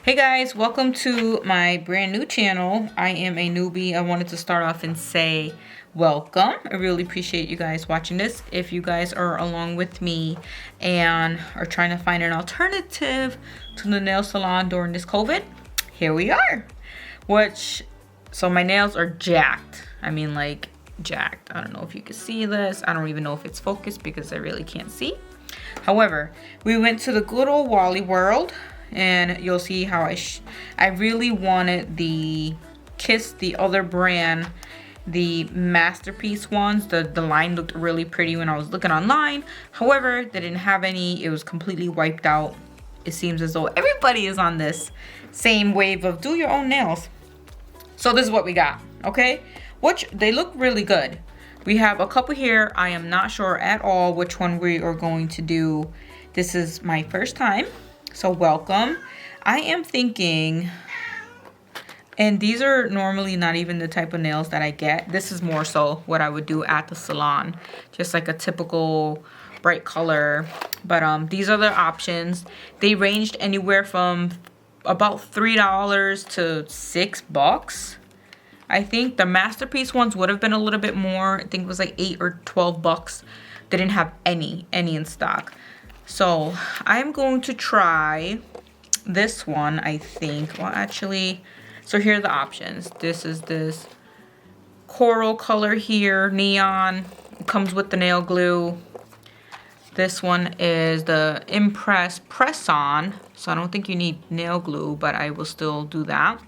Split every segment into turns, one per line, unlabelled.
Hey guys, welcome to my brand new channel. I am a newbie. I wanted to start off and say welcome. I really appreciate you guys watching this. If you guys are along with me and are trying to find an alternative to the nail salon during this COVID, here we are. So my nails are jacked. I mean, like jacked. I don't know if you can see this. I don't even know if it's focused because I really can't see. However, we went to the good old Wally World, and you'll see how I really wanted the Kiss, the other brand, the masterpiece ones. The line looked really pretty when I was looking online. However, they didn't have any. It was completely wiped out. It seems as though everybody is on this same wave of do your own nails. So this is what we got, okay? Which they look really good. We have a couple here. I am not sure at all which one we are going to do. This is my first time. So welcome. I am thinking, and these are normally not even the type of nails that I get. This is more so what I would do at the salon. Just like a typical bright color. But these are the options. They ranged anywhere from about $3 to $6. I think the masterpiece ones would have been a little bit more. I think it was like $8 or $12. They didn't have any in stock. So I'm going to try this one, I think. Well, actually, so here are the options. This is this coral color here, neon. It comes with the nail glue. This one is the Impress Press-On. So I don't think you need nail glue, but I will still do that.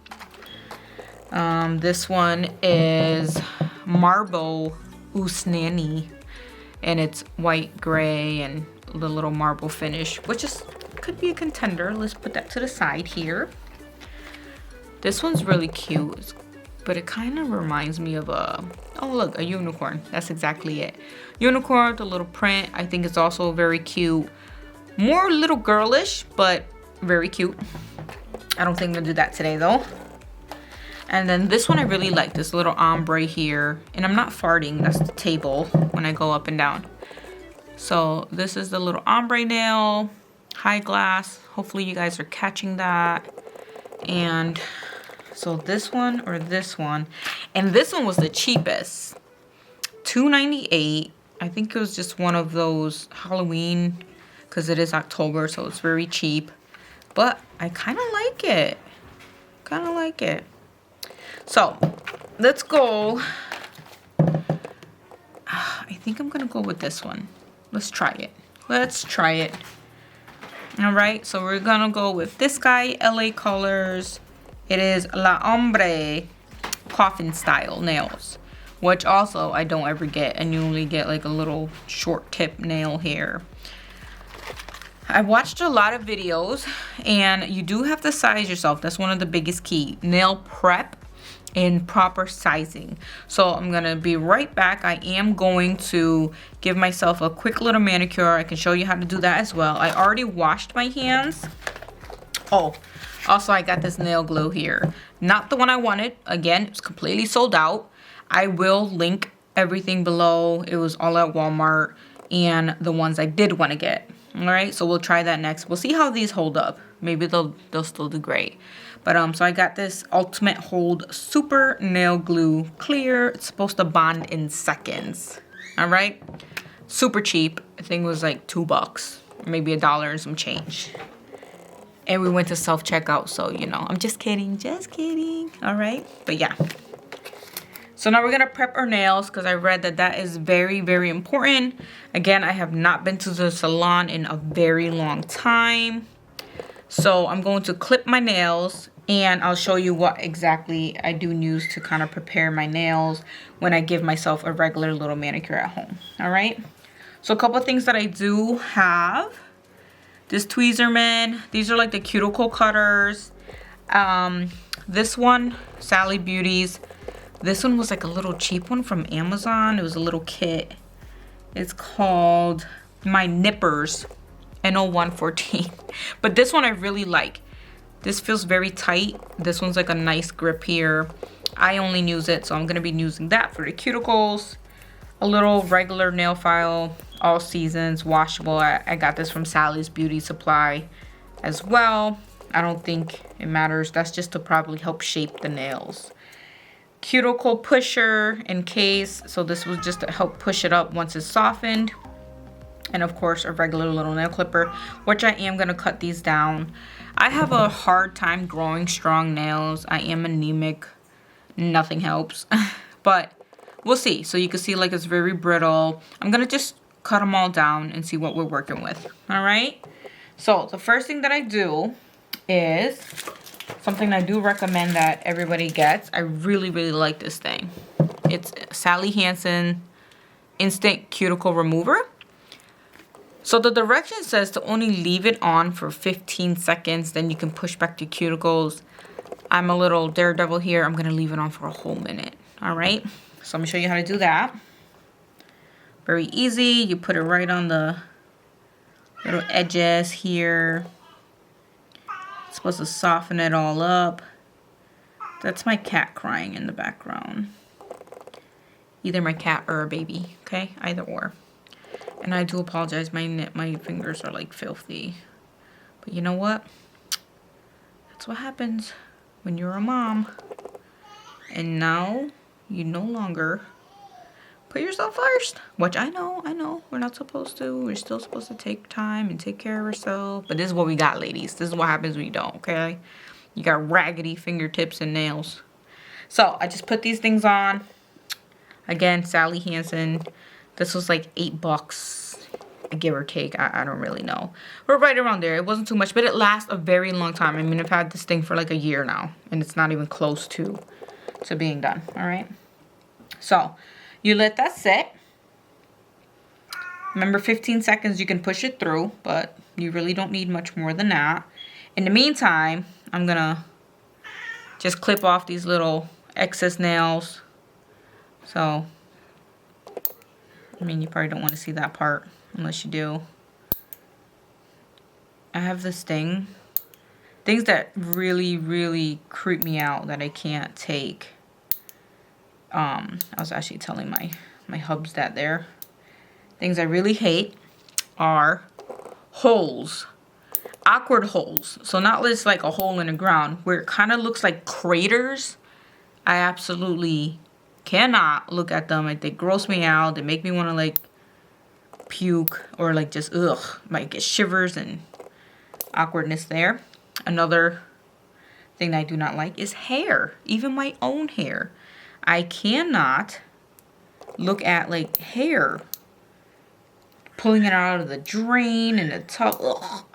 This one is Marble Usnani, and it's white, gray, and the little marble finish, which could be a contender. Let's put that to the side here. This one's really cute, but it kind of reminds me of a unicorn. That's exactly it. Unicorn, the little print. I think it's also very cute. More little girlish, but very cute. I don't think I'm gonna do that today though. And then this one I really like, this little ombre here. And I'm not farting, that's the table when I go up and down. So this is the little ombre nail, high glass. Hopefully you guys are catching that. And so this one or this one. And this one was the cheapest. $2.98. I think it was just one of those Halloween, because it is October, so it's very cheap. But I kind of like it. Kind of like it. So let's go. I think I'm going to go with this one. Let's try it. Let's try it. All right, so we're going to go with this guy, LA Colors. It is La Ombre coffin style nails, which also I don't ever get. And you only get like a little short tip nail here. I watched a lot of videos, and you do have to size yourself. That's one of the biggest key. Nail prep in proper sizing. So I'm gonna be right back. I am going to give myself a quick little manicure. I can show you how to do that as well. I already washed my hands. Oh, also I got this nail glue here. Not the one I wanted. Again, it's completely sold out. I will link everything below. It was all at Walmart, and the ones I did want to get. All right, so we'll try that next. We'll see how these hold up. Maybe they'll still do great. But so I got this Ultimate Hold Super Nail Glue Clear. It's supposed to bond in seconds. All right, super cheap. I think it was like $2, maybe $1 and some change. And we went to self-checkout, so you know, I'm just kidding, just kidding. All right, but yeah. So now we're gonna prep our nails, because I read that is very, very important. Again, I have not been to the salon in a very long time. So I'm going to clip my nails, and I'll show you what exactly I do use to kind of prepare my nails when I give myself a regular little manicure at home. All right. So a couple of things that I do have. This Tweezerman. These are like the cuticle cutters. This one, Sally Beauty's. This one was like a little cheap one from Amazon. It was a little kit. It's called My Nippers NO114. But this one I really like. This feels very tight. This one's like a nice grip here. I only use it, so I'm going to be using that for the cuticles. A little regular nail file, all seasons, washable. I got this from Sally's Beauty Supply as well. I don't think it matters. That's just to probably help shape the nails. Cuticle pusher in case. So this was just to help push it up once it's softened. And of course a regular little nail clipper, which I am gonna cut these down. I have a hard time growing strong nails. I am anemic. Nothing helps. But we'll see. So you can see like it's very brittle. I'm gonna just cut them all down and see what we're working with. All right. So the first thing that I do is something I do recommend that everybody gets. I really, really like this thing. It's Sally Hansen Instant Cuticle Remover. So the direction says to only leave it on for 15 seconds. Then you can push back your cuticles. I'm a little daredevil here. I'm going to leave it on for a whole minute. All right. So I'm going to show you how to do that. Very easy. You put it right on the little edges here. It's supposed to soften it all up. That's my cat crying in the background. Either my cat or a baby. Okay. Either or. And I do apologize, my fingers are like filthy. But you know what? That's what happens when you're a mom. And now you no longer put yourself first. Which I know, we're not supposed to. We're still supposed to take time and take care of ourselves. But this is what we got, ladies. This is what happens when you don't, okay? You got raggedy fingertips and nails. So I just put these things on. Again, Sally Hansen. This was like $8, give or take. I don't really know. We're right around there. It wasn't too much, but it lasts a very long time. I mean, I've had this thing for like a year now, and it's not even close to being done. All right. So you let that sit. Remember, 15 seconds, you can push it through, but you really don't need much more than that. In the meantime, I'm going to just clip off these little excess nails. So I mean, you probably don't want to see that part unless you do. I have this thing. Things that really, really creep me out that I can't take. I was actually telling my hubs that there. Things I really hate are holes. Awkward holes. So not just like a hole in the ground where it kind of looks like craters. I absolutely cannot look at them. Like, they gross me out. They make me want to like puke or like just ugh. Might get shivers and awkwardness there. Another thing that I do not like is hair. Even my own hair. I cannot look at like hair. Pulling it out of the drain and the tub. Ugh.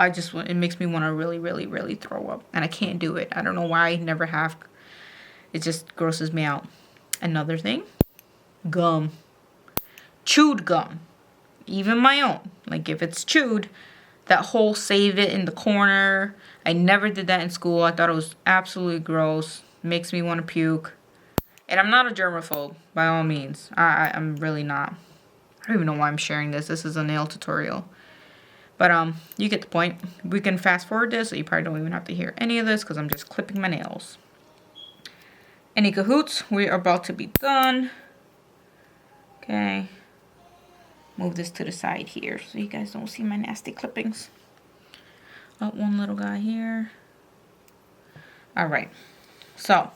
It makes me want to really, really, really throw up. And I can't do it. I don't know why. I never have. It just grosses me out. Another thing, gum. Chewed gum. Even my own. Like if it's chewed, that whole save it in the corner. I never did that in school. I thought it was absolutely gross. Makes me want to puke. And I'm not a germaphobe, by all means. I'm really not. I don't even know why I'm sharing this. This is a nail tutorial. But you get the point. We can fast forward this, so you probably don't even have to hear any of this because I'm just clipping my nails. Any cahoots? We are about to be done. Okay. Move this to the side here so you guys don't see my nasty clippings. Oh, one little guy here. Alright. So,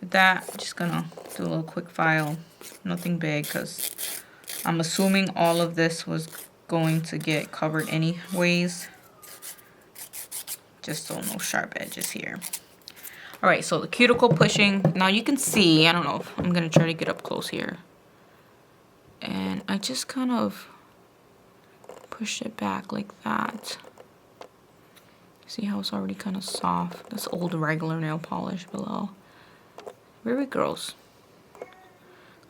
with that, I'm just gonna do a little quick file. Nothing big because I'm assuming all of this was going to get covered anyways. Just so no sharp edges here. Alright, so the cuticle pushing. Now you can see, I don't know, I'm going to try to get up close here. And I just kind of push it back like that. See how it's already kind of soft? That's old regular nail polish below. Very gross.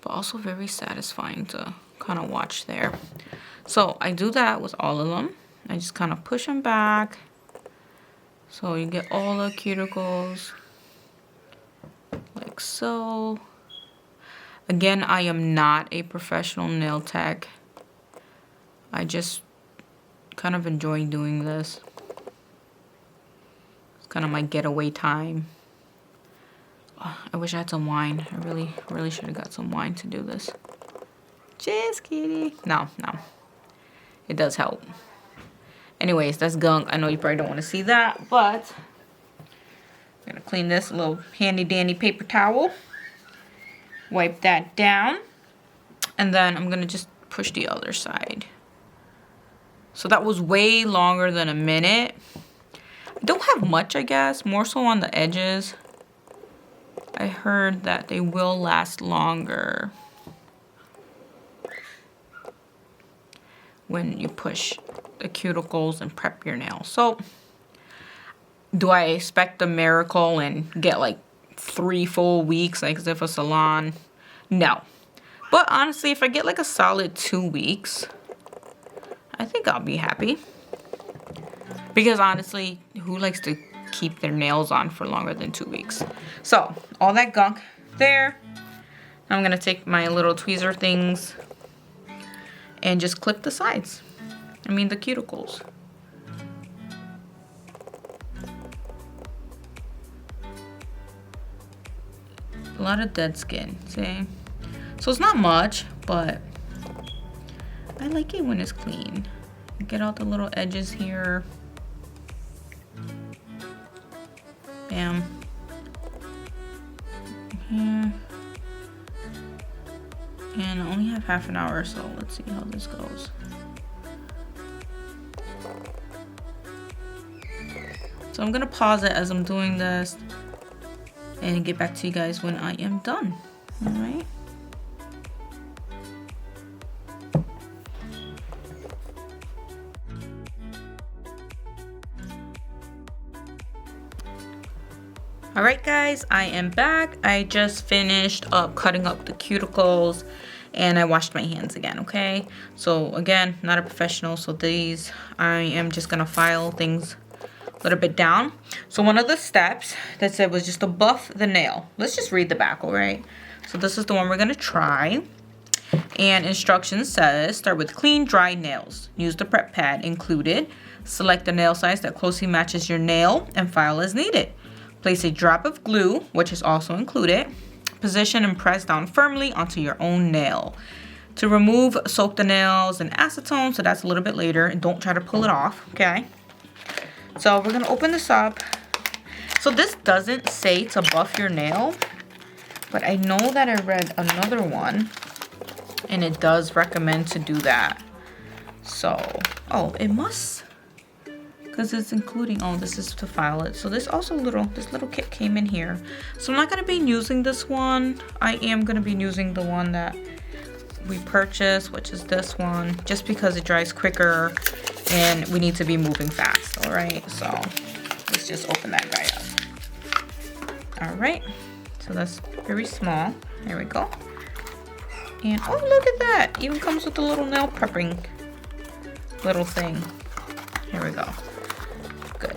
But also very satisfying to kind of watch there. So I do that with all of them. I just kind of push them back. So you get all the cuticles. Like so. Again, I am not a professional nail tech. I just kind of enjoy doing this. It's kind of my getaway time. Oh, I wish I had some wine. I really should have got some wine to do this. Just kidding. No. It does help. Anyways, that's gunk. I know you probably don't want to see that, but I'm gonna clean this little handy dandy paper towel. Wipe that down. And then I'm gonna just push the other side. So that was way longer than a minute. I don't have much, I guess, more so on the edges. I heard that they will last longer when you push the cuticles and prep your nails. So do I expect a miracle and get like 3 full weeks like as if a salon? No. But honestly, if I get like a solid 2 weeks, I think I'll be happy. Because honestly, who likes to keep their nails on for longer than 2 weeks? So all that gunk there. I'm gonna take my little tweezer things and just clip the sides. I mean the cuticles. A lot of dead skin, see? So it's not much, but I like it when it's clean. Get out the little edges here. Bam. Here. And I only have half an hour, so let's see how this goes. So I'm gonna pause it as I'm doing this and get back to you guys when I am done. All right. All right, guys, I am back. I just finished up cutting up the cuticles and I washed my hands again, okay? So again, not a professional, so these, I am just gonna file things a little bit down. So one of the steps that said was just to buff the nail. Let's just read the back, all right? So this is the one we're gonna try. And instructions says, start with clean, dry nails. Use the prep pad included. Select the nail size that closely matches your nail and file as needed. Place a drop of glue, which is also included. Position and press down firmly onto your own nail. To remove, soak the nails in acetone, so that's a little bit later. And don't try to pull it off, okay? So we're gonna open this up. So this doesn't say to buff your nail, but I know that I read another one and it does recommend to do that. So, oh, it must, because it's including, oh, this is to file it. So this also this little kit came in here. So I'm not gonna be using this one. I am gonna be using the one that we purchased, which is this one, just because it dries quicker and we need to be moving fast, all right? So let's just open that guy up. All right, so that's very small. There we go. And oh, look at that. Even comes with a little nail prepping little thing. Here we go. Good.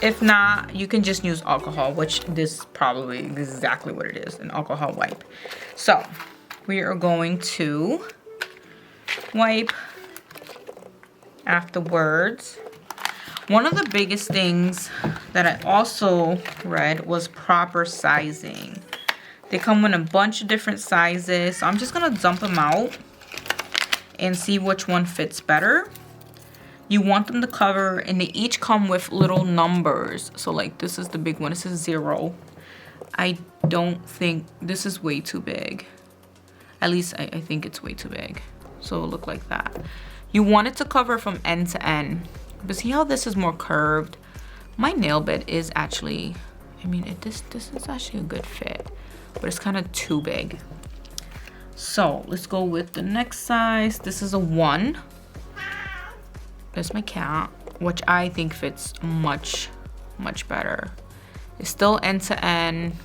If not, you can just use alcohol, which this is probably exactly what it is, an alcohol wipe. So we are going to wipe afterwards. One of the biggest things that I also read was proper sizing. They come in a bunch of different sizes, so I'm just gonna dump them out and see which one fits better. You want them to cover, and they each come with little numbers. So like this is the big one, this is 0. I don't think, this is way too big. At least I think it's way too big. So it'll look like that. You want it to cover from end to end. But see how this is more curved? My nail bed is actually, I mean, this is actually a good fit, but it's kind of too big. So let's go with the next size. This is a 1. That's my cat, which I think fits much, much better. It's still end to end.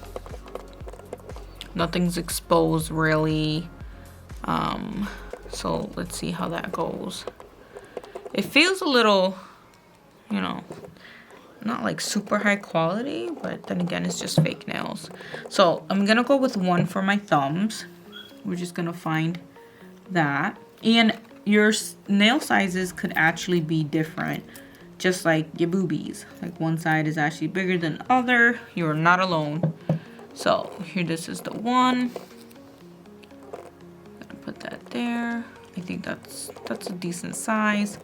Nothing's exposed really. So let's see how that goes. It feels a little, you know, not like super high quality, but then again, it's just fake nails. So I'm gonna go with 1 for my thumbs. We're just gonna find that. And your nail sizes could actually be different, just like your boobies. Like one side is actually bigger than the other. You're not alone. So here, this is the 1. Gonna put that there. I think that's a decent size.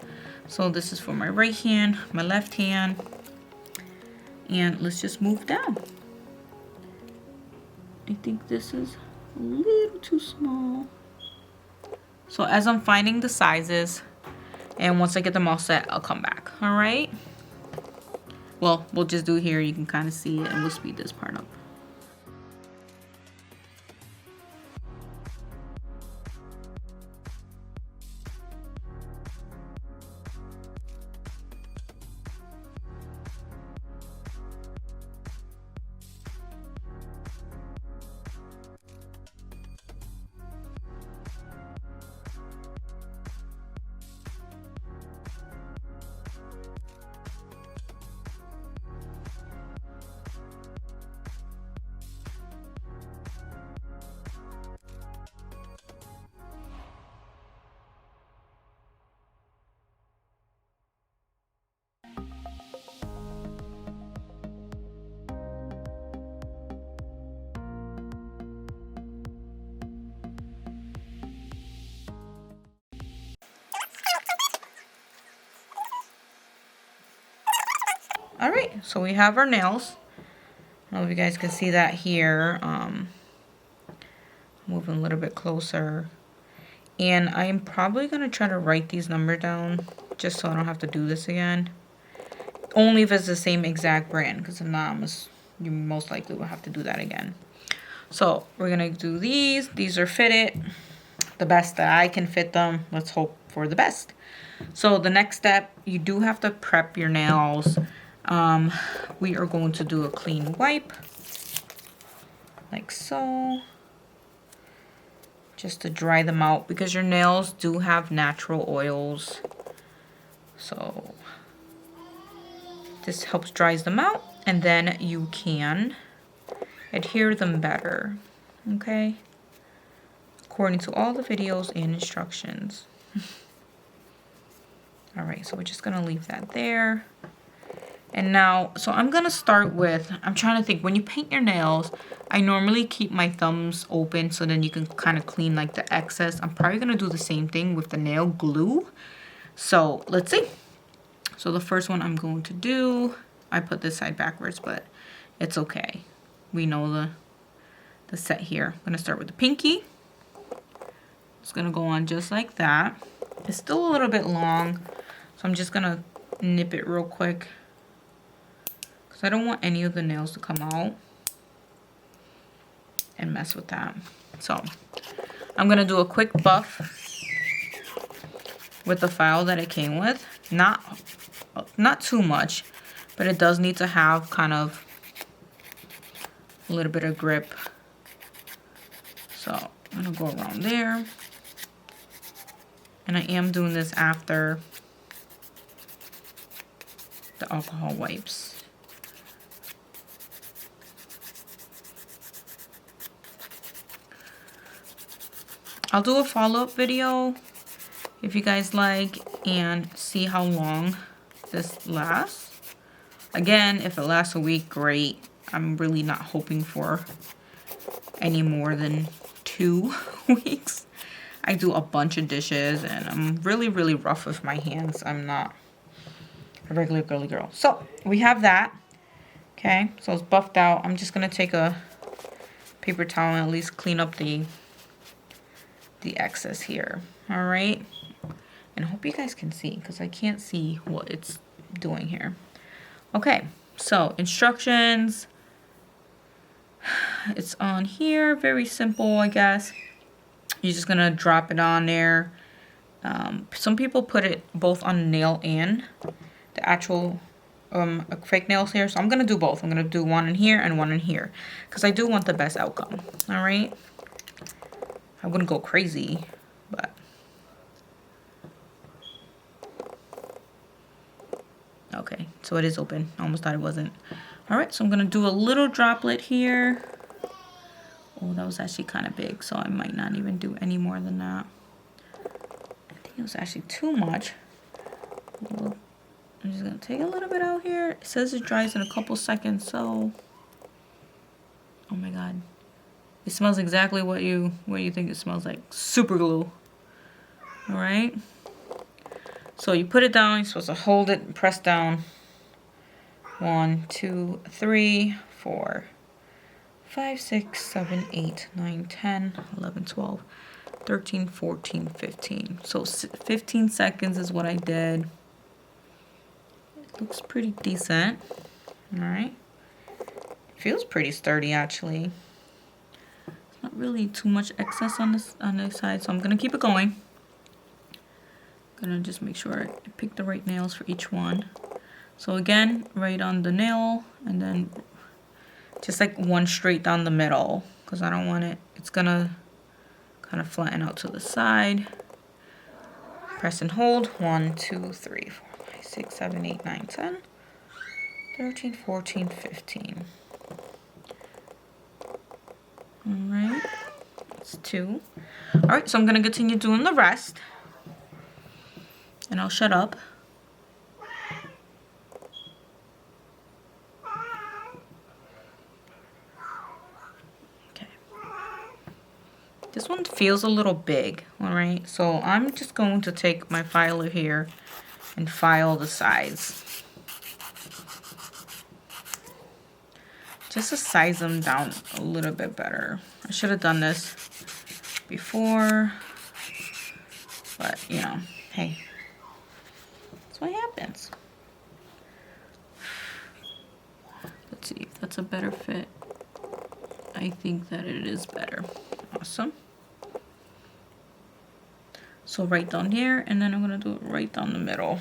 So this is for my right hand, my left hand. And let's just move down. I think this is a little too small. So as I'm finding the sizes, and once I get them all set, I'll come back, all right? Well, we'll just do here, you can kind of see it, and we'll speed this part up. All right, so we have our nails. I don't know if you guys can see that here. Moving a little bit closer. And I'm probably gonna try to write these numbers down just so I don't have to do this again. Only if it's the same exact brand, because if not, you most likely will have to do that again. So we're gonna do these. These are fitted the best that I can fit them. Let's hope for the best. So the next step, you do have to prep your nails. We are going to do a clean wipe, like so, just to dry them out because your nails do have natural oils. So this helps dries them out, and then you can adhere them better, okay? According to all the videos and instructions. All right, so we're just gonna leave that there. And now, so I'm gonna start with, I'm trying to think, when you paint your nails, I normally keep my thumbs open so then you can kind of clean like the excess. I'm probably gonna do the same thing with the nail glue. So let's see. So the first one I'm going to do, I put this side backwards, but it's okay. We know the set here. I'm gonna start with the pinky. It's gonna go on just like that. It's still a little bit long, so I'm just gonna nip it real quick. I don't want any of the nails to come out and mess with that. So I'm gonna do a quick buff with the file that it came with. Not too much, but it does need to have kind of a little bit of grip. So I'm gonna go around there. And I am doing this after the alcohol wipes. I'll do a follow-up video if you guys like and see how long this lasts. Again, if it lasts a week, great. I'm really not hoping for any more than 2 weeks. I do a bunch of dishes and I'm really, really rough with my hands. I'm not a regular girly girl. So we have that. Okay, so it's buffed out. I'm just gonna take a paper towel and at least clean up the excess here. All right, and I hope you guys can see because I can't see what it's doing here. Okay, so instructions, it's on here, very simple, I guess. You're just gonna drop it on there. Some people put it both on nail and the actual fake nails here, so I'm gonna do both. I'm gonna do one in here and one in here because I do want the best outcome. All right, I wouldn't go crazy, but okay, so it is open. I almost thought it wasn't. All right, so I'm gonna do a little droplet here. Oh, that was actually kind of big, so I might not even do any more than that. I think it was actually too much. I'm just gonna take a little bit out here. It says it dries in a couple seconds, so oh my god. It smells exactly what you think it smells like. Super glue. All right. So you put it down. You're supposed to hold it and press down. 1, 2, 3, 4, 5, 6, 7, 8, 9, 10, 11, 12, 13, 14, 15. So 15 seconds is what I did. It looks pretty decent. All right. Feels pretty sturdy actually. Not really too much excess on this side, so I'm gonna keep it going. Gonna just make sure I pick the right nails for each one. So again, right on the nail, and then just like one straight down the middle, because I don't want it, it's gonna kind of flatten out to the side. Press and hold. 1, 2, 3, 4, 5, 6, 7, 8, 9, 10, 13, 14, 15. All right, that's 2. All right, so I'm gonna continue doing the rest, and I'll shut up. Okay. This one feels a little big, all right? So I'm just going to take my filer here and file the sides. Just to size them down a little bit better. I should have done this before, but you know, hey, that's what happens. Let's see if that's a better fit. I think that it is better. Awesome. So right down here, and then I'm gonna do it right down the middle.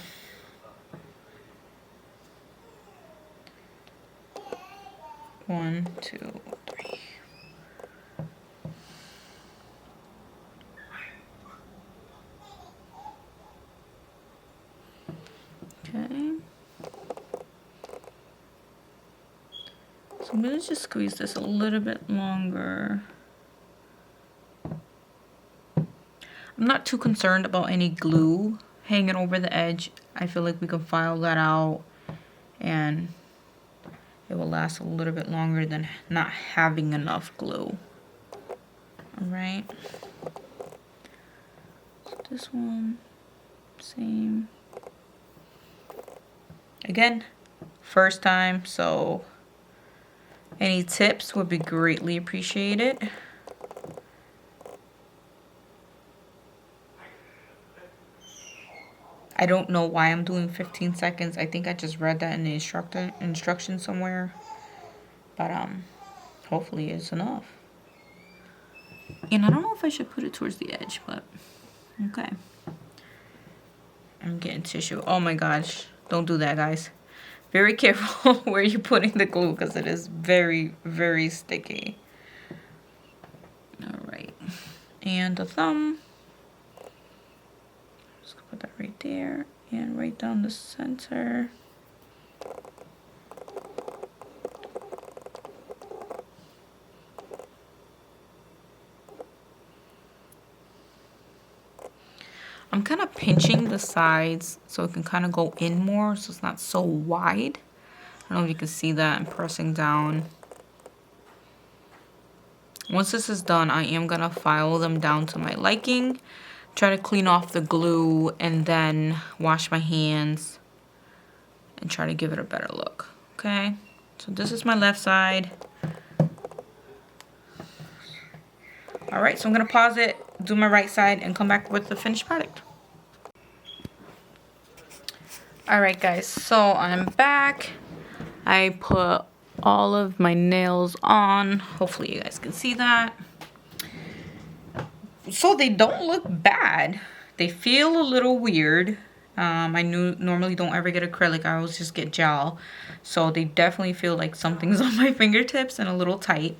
One, 2, 3. Okay. So I'm gonna just squeeze this a little bit longer. I'm not too concerned about any glue hanging over the edge. I feel like we can file that out and it will last a little bit longer than not having enough glue. All right. So this one, same. Again, first time, so any tips would be greatly appreciated. I don't know why I'm doing 15 seconds. I think I just read that in the instruction somewhere. But hopefully it's enough. And I don't know if I should put it towards the edge, but okay. I'm getting tissue. Oh my gosh. Don't do that, guys. Very careful where you're putting the glue because it is very, very sticky. All right. And the thumb. Put that right there and right down the center. I'm kind of pinching the sides so it can kind of go in more so it's not so wide. I don't know if you can see that. I'm pressing down. Once this is done, I am going to file them down to my liking. Try to clean off the glue and then wash my hands and try to give it a better look. Okay, so this is my left side. All right, so I'm gonna pause it, do my right side, and come back with the finished product. All right, guys, so I'm back. I put all of my nails on. Hopefully you guys can see that. So they don't look bad. They feel a little weird. I normally don't ever get acrylic. I always just get gel. So they definitely feel like something's on my fingertips and a little tight.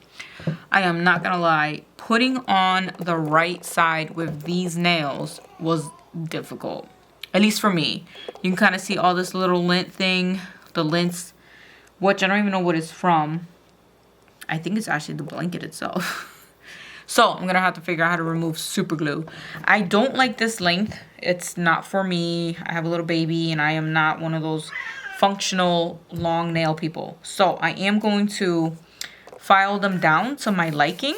I am not gonna lie. Putting on the right side with these nails was difficult. At least for me. You can kind of see all this little lint thing. The lints, which I don't even know what it's from. I think it's actually the blanket itself. So I'm gonna have to figure out how to remove super glue. I don't like this length. It's not for me. I have a little baby and I am not one of those functional long nail people. So I am going to file them down to my liking.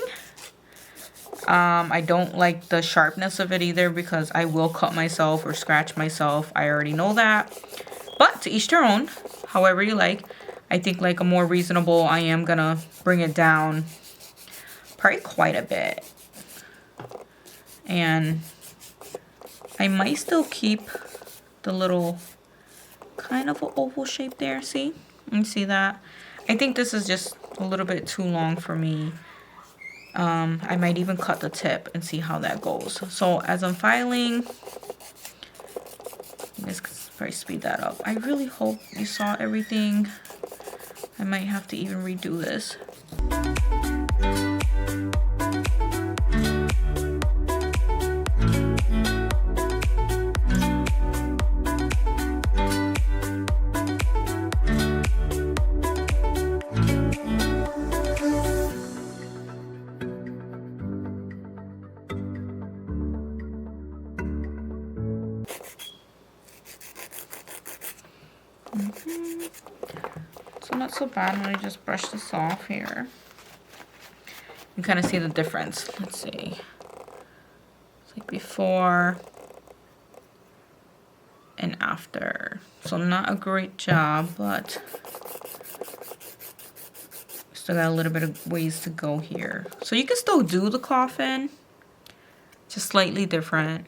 I don't like the sharpness of it either because I will cut myself or scratch myself. I already know that. But to each their own, however you like. I think like a more reasonable, I am gonna bring it down probably quite a bit. And I might still keep the little kind of an oval shape there. See? You see that? I think this is just a little bit too long for me. I might even cut the tip and see how that goes. So as I'm filing, let's probably speed that up. I really hope you saw everything. I might have to even redo this. So not so bad when I just brush this off here. You can kind of see the difference. Let's see. It's like before and after. So not a great job, but still got a little bit of ways to go here. So you can still do the coffin, just slightly different.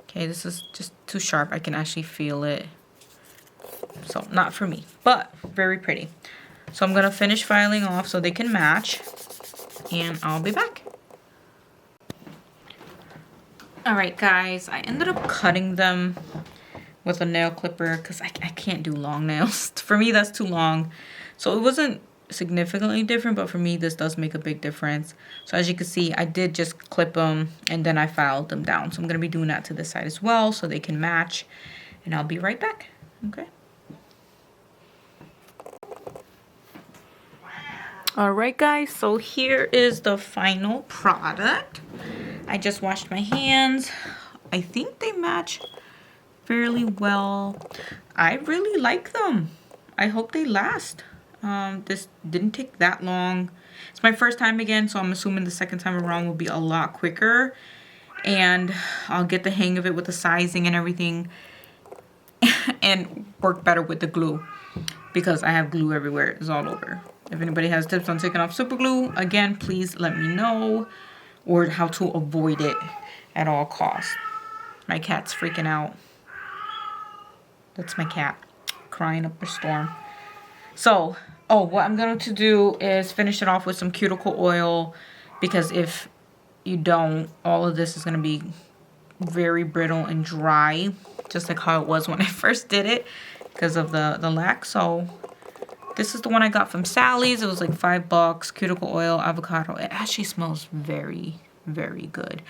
Okay, this is just too sharp. I can actually feel it. So not for me, but very pretty. So I'm gonna finish filing off so they can match, and I'll be back. All right, guys, I ended up cutting them with a nail clipper because I can't do long nails. For me, that's too long. So it wasn't significantly different, but for me, this does make a big difference. So as you can see, I did just clip them and then I filed them down. So I'm gonna be doing that to this side as well so they can match, and I'll be right back, okay? All right, guys, so here is the final product. I just washed my hands. I think they match fairly well. I really like them. I hope they last. This didn't take that long. It's my first time again, so I'm assuming the second time around will be a lot quicker. And I'll get the hang of it with the sizing and everything. And work better with the glue, because I have glue everywhere. It's all over. If anybody has tips on taking off super glue, again, please let me know, or how to avoid it at all costs. My cat's freaking out. That's my cat crying up a storm. So, what I'm going to do is finish it off with some cuticle oil, because if you don't, all of this is going to be very brittle and dry, just like how it was when I first did it because of the lac. So this is the one I got from Sally's. It was like $5. Cuticle oil, avocado. It actually smells very, very good.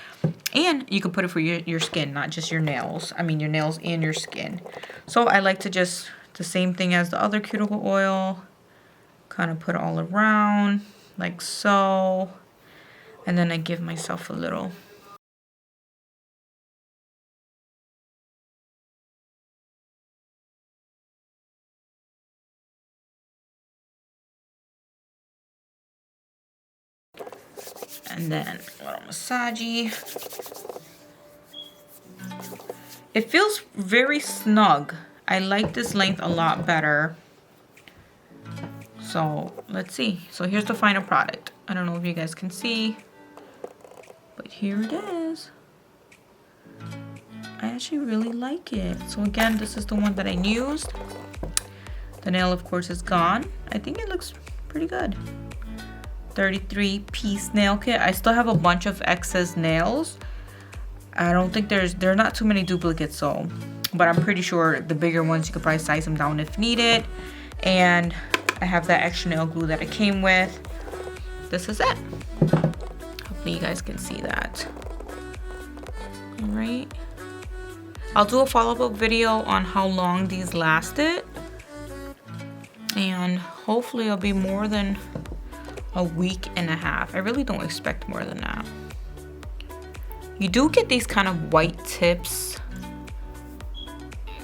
And you can put it for your skin, not just your nails. I mean, your nails and your skin. So I like to just, the same thing as the other cuticle oil, kind of put it all around like so. And then I give myself a little. And then a little massage-y. It feels very snug. I like this length a lot better. So let's see. So here's the final product. I don't know if you guys can see, but here it is. I actually really like it. So again, this is the one that I used. The nail, of course, is gone. I think it looks pretty good. 33-piece nail kit. I still have a bunch of excess nails. I don't think there are not too many duplicates, so, but I'm pretty sure the bigger ones you could probably size them down if needed. And I have that extra nail glue that it came with. This is it. Hopefully you guys can see that. All right. I'll do a follow-up video on how long these lasted, and hopefully it'll be more than a week and a half. I really don't expect more than that. You do get these kind of white tips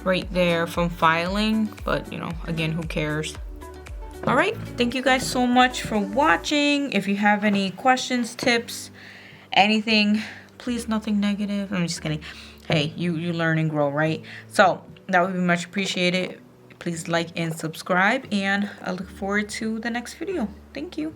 right there from filing, but you know, again, who cares? All right, thank you guys so much for watching. If you have any questions, tips, anything, please, nothing negative. I'm just kidding. Hey, you learn and grow, right? So that would be much appreciated. Please like and subscribe, and I look forward to the next video. Thank you.